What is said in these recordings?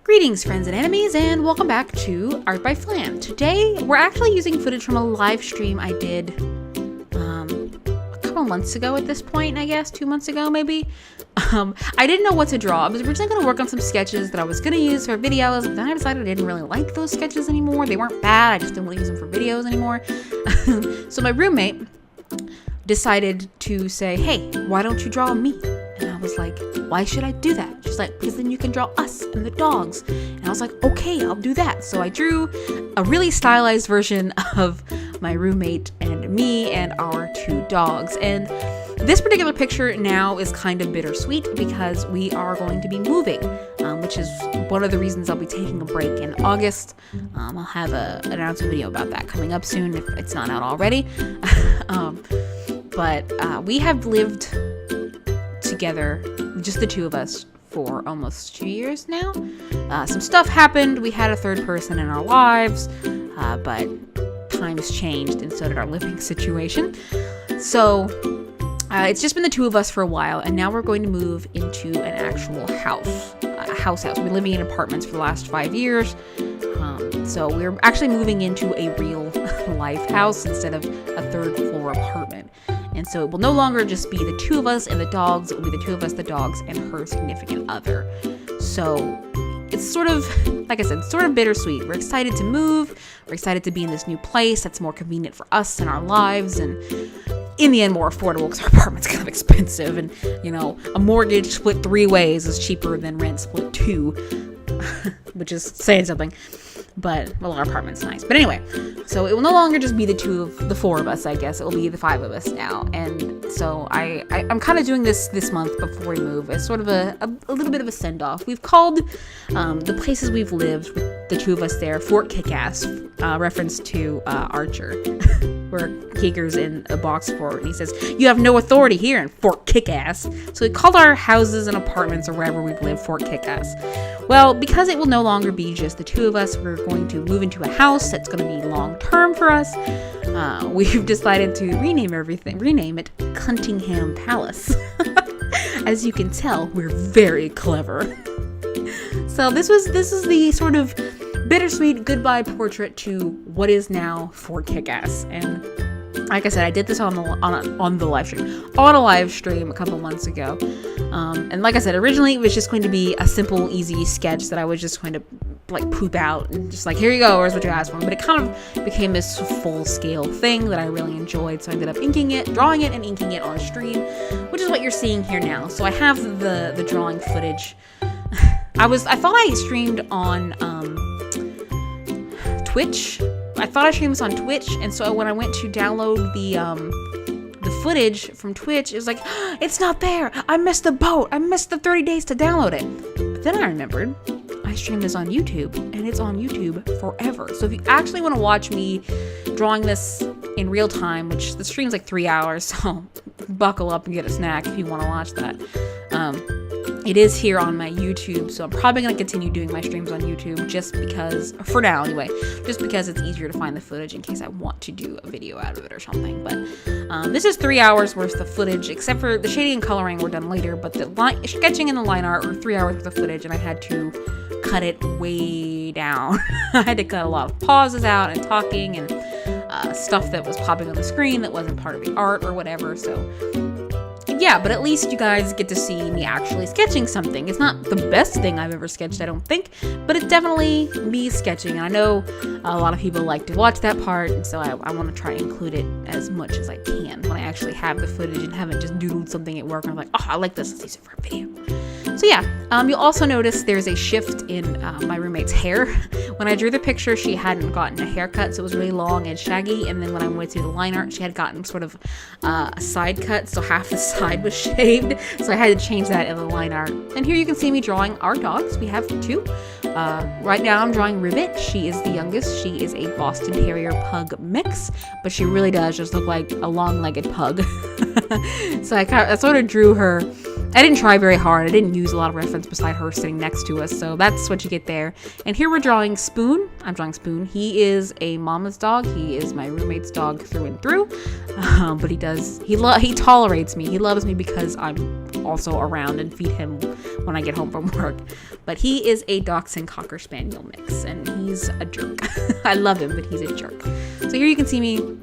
Greetings, friends and enemies, and welcome back to Art by Flan. Today, we're actually using footage from a live stream I did a couple months ago at this point, I guess, 2 months ago, maybe. I didn't know what to draw. I was originally going to work on some sketches that I was going to use for videos, but then I decided I didn't really like those sketches anymore. They weren't bad, I just didn't want to use them for videos anymore. So my roommate decided to say, hey, why don't you draw me? And I was like, why should I do that? She's like, because then you can draw us and the dogs. And I was like, okay, I'll do that. So I drew a really stylized version of my roommate and me and our two dogs. And this particular picture now is kind of bittersweet because we are going to be moving, which is one of the reasons I'll be taking a break in August. I'll have an announcement video about that coming up soon if it's not out already. But we have lived together, just the two of us, for almost 2 years now. Some stuff happened. We had a third person in our lives, but times changed and so did our living situation. So it's just been the two of us for a while, and now we're going to move into an actual house. We've been living in apartments for the last 5 years. So we're actually moving into a real life house instead of a third floor apartment. And so it will no longer just be the two of us and the dogs. It will be the two of us, the dogs, and her significant other. So it's sort of, like I said, sort of bittersweet. We're excited to move. We're excited to be in this new place that's more convenient for us and our lives. And in the end, more affordable because our apartment's kind of expensive. And, you know, a mortgage split 3 ways is cheaper than rent split 2, which is saying something. But, well, our apartment's nice. But anyway, so it will no longer just be the 4 of us, I guess. It will be the 5 of us now. And so I'm kind of doing this month before we move as sort of a little bit of a send-off. We've called the places we've lived with the two of us there Fort Kickass, reference to Archer, where Keeger's in a box fort. And he says, you have no authority here in Fort Kickass. So we called our houses and apartments or wherever we've lived Fort Kickass. Well, because it will no longer be just the two of us, we're going to move into a house that's going to be long-term for us. We've decided to rename it Cuntingham Palace. As you can tell, we're very clever. So this is the sort of bittersweet goodbye portrait to what is now Fort Kickass. And like I said, I did this on a live stream a couple months ago. And like I said, originally it was just going to be a simple, easy sketch that I was just going to like poop out and just like, here you go, here's what you asked for. But it kind of became this full-scale thing that I really enjoyed. So I ended up drawing it and inking it on stream, which is what you're seeing here now. So I have the drawing footage. I thought I streamed on Twitch. I thought I streamed this on Twitch, and so when I went to download the footage from Twitch, it was like, it's not there. I missed the boat. I missed the 30 days to download it. But then I remembered I streamed this on YouTube, and it's on YouTube forever. So if you actually want to watch me drawing this in real time, which the stream's like 3 hours, so buckle up and get a snack if you want to watch that. It is here on my YouTube, so I'm probably going to continue doing my streams on YouTube just because, for now anyway, just because it's easier to find the footage in case I want to do a video out of it or something. But this is 3 hours worth of footage, except for the shading and coloring were done later, but the sketching and the line art were 3 hours worth of footage, and I had to cut it way down. I had to cut a lot of pauses out and talking and stuff that was popping on the screen that wasn't part of the art or whatever, so yeah, but at least you guys get to see me actually sketching something. It's not the best thing I've ever sketched, I don't think, but it's definitely me sketching. And I know a lot of people like to watch that part, and so I want to try and include it as much as I can when I actually have the footage and haven't just doodled something at work and I'm like, oh, I like this, let's use it for a video. So yeah, you'll also notice there's a shift in my roommate's hair. When I drew the picture, she hadn't gotten a haircut, so it was really long and shaggy. And then when I went to the line art, she had gotten sort of a side cut, so half the side was shaved. So I had to change that in the line art. And here you can see me drawing our dogs. We have 2. Right now I'm drawing Ribbit. She is the youngest. She is a Boston Terrier Pug mix, but she really does just look like a long-legged pug. So I sort of drew her. I didn't try very hard. I didn't use a lot of reference beside her sitting next to us, so that's what you get there. And here we're drawing Spoon. I'm drawing Spoon. He is a mama's dog. He is my roommate's dog through and through. But he tolerates me. He loves me because I'm also around and feed him when I get home from work. But he is a Dachshund Cocker Spaniel mix, and he's a jerk. I love him, but he's a jerk. So here you can see me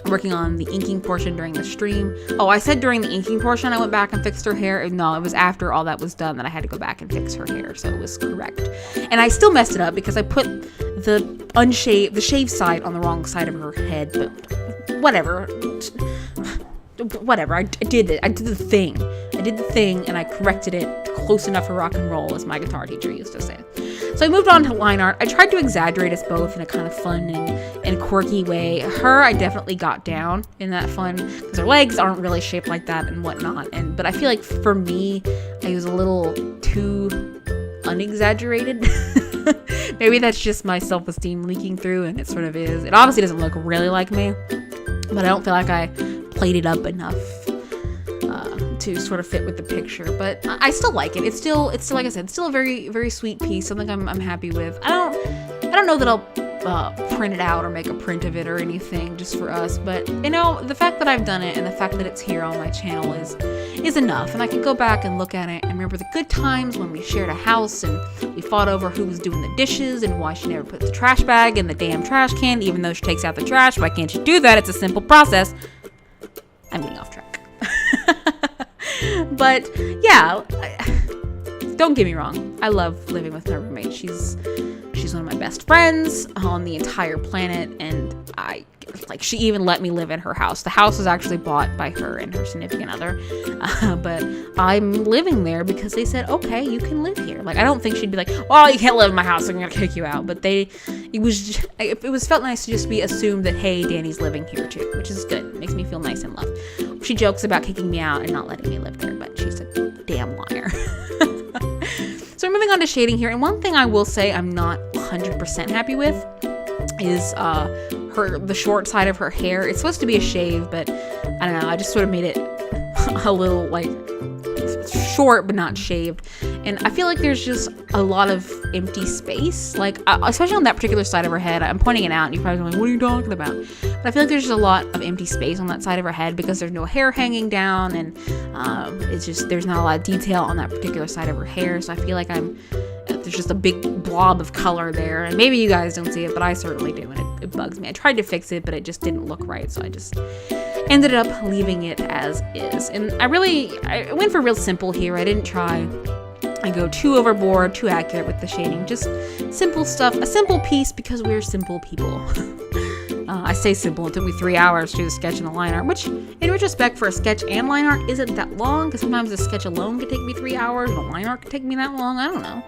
working on the inking portion during the stream. Oh, I said during the inking portion I went back and fixed her hair. No, it was after all that was done that I had to go back and fix her hair, so it was correct. And I still messed it up because I put the shaved side on the wrong side of her head, but whatever. I did it. I did the thing, and I corrected it close enough for rock and roll, as my guitar teacher used to say. So I moved on to line art. I tried to exaggerate us both in a kind of fun and quirky way. Her, I definitely got down in that fun, because her legs aren't really shaped like that and whatnot. But I feel like for me, I was a little too unexaggerated. Maybe that's just my self-esteem leaking through, and it sort of is. It obviously doesn't look really like me, but I don't feel like I played it up enough to sort of fit with the picture. But I still like it. It's still like I said, it's still a very, very sweet piece. Something I'm happy with. I don't know that I'll print it out or make a print of it or anything just for us, but you know, the fact that I've done it and the fact that it's here on my channel is enough. And I can go back and look at it and remember the good times when we shared a house and we fought over who was doing the dishes and why she never put the trash bag in the damn trash can, even though she takes out the trash. Why can't you do that? It's a simple process. I'm getting off track. But yeah, don't get me wrong. I love living with my roommate. She's one of my best friends on the entire planet, and she even let me live in her house. The house was actually bought by her and her significant other, but I'm living there because they said, okay, you can live here. Like, I don't think she'd be like, well, you can't live in my house, I'm gonna kick you out. But it was felt nice to just be assumed that, hey, Danny's living here too, which is good. It makes me feel nice and loved. She jokes about kicking me out and not letting me live there, but she's a damn liar. So we're moving on to shading here, and one thing I will say I'm not 100% happy with is the short side of her hair. It's supposed to be a shave, but I don't know, I just sort of made it a little like short but not shaved, and I feel like there's just a lot of empty space, like especially on that particular side of her head. I'm pointing it out and you're probably like, what are you talking about? But I feel like there's just a lot of empty space on that side of her head because there's no hair hanging down, and it's just, there's not a lot of detail on that particular side of her hair. So I feel like there's just a big blob of color there, and maybe you guys don't see it, but I certainly do, and it bugs me. I tried to fix it, but it just didn't look right, so I just ended up leaving it as is. And I went for real simple here. I didn't try and go too overboard, too accurate with the shading. Just simple stuff, a simple piece, because we're simple people. I say simple. It took me 3 hours to do the sketch and the line art, which in retrospect for a sketch and line art isn't that long, because sometimes the sketch alone could take me 3 hours and the line art could take me that long. I don't know.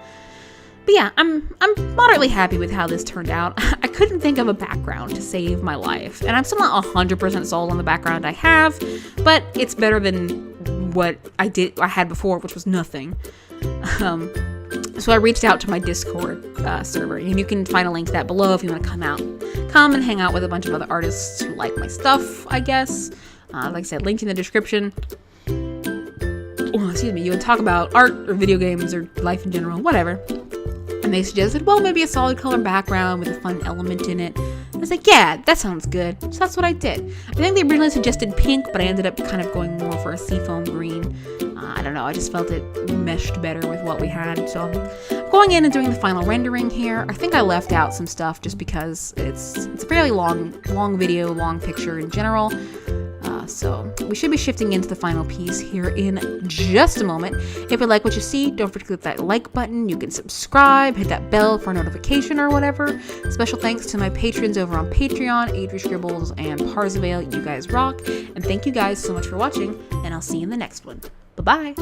But yeah, I'm moderately happy with how this turned out. I couldn't think of a background to save my life, and I'm still not 100% sold on the background I have, but it's better than what I had before, which was nothing. So I reached out to my Discord server, and you can find a link to that below if you want to come and hang out with a bunch of other artists who like my stuff, I guess. Like I said, linked in the description. Oh, excuse me. You would talk about art or video games or life in general, whatever. And they suggested, well, maybe a solid color background with a fun element in it. I was like, yeah, that sounds good. So that's what I did. I think they originally suggested pink, but I ended up kind of going more for a seafoam green. I don't know, I just felt it meshed better with what we had. So I'm going in and doing the final rendering here. I think I left out some stuff just because it's a fairly long video, long picture in general. So we should be shifting into the final piece here in just a moment. If you like what you see, don't forget to click that like button. You can subscribe, hit that bell for a notification or whatever. Special thanks to my patrons over on Patreon, Adri Scribbles and Parzival. You guys rock. And thank you guys so much for watching, and I'll see you in the next one. Bye-bye.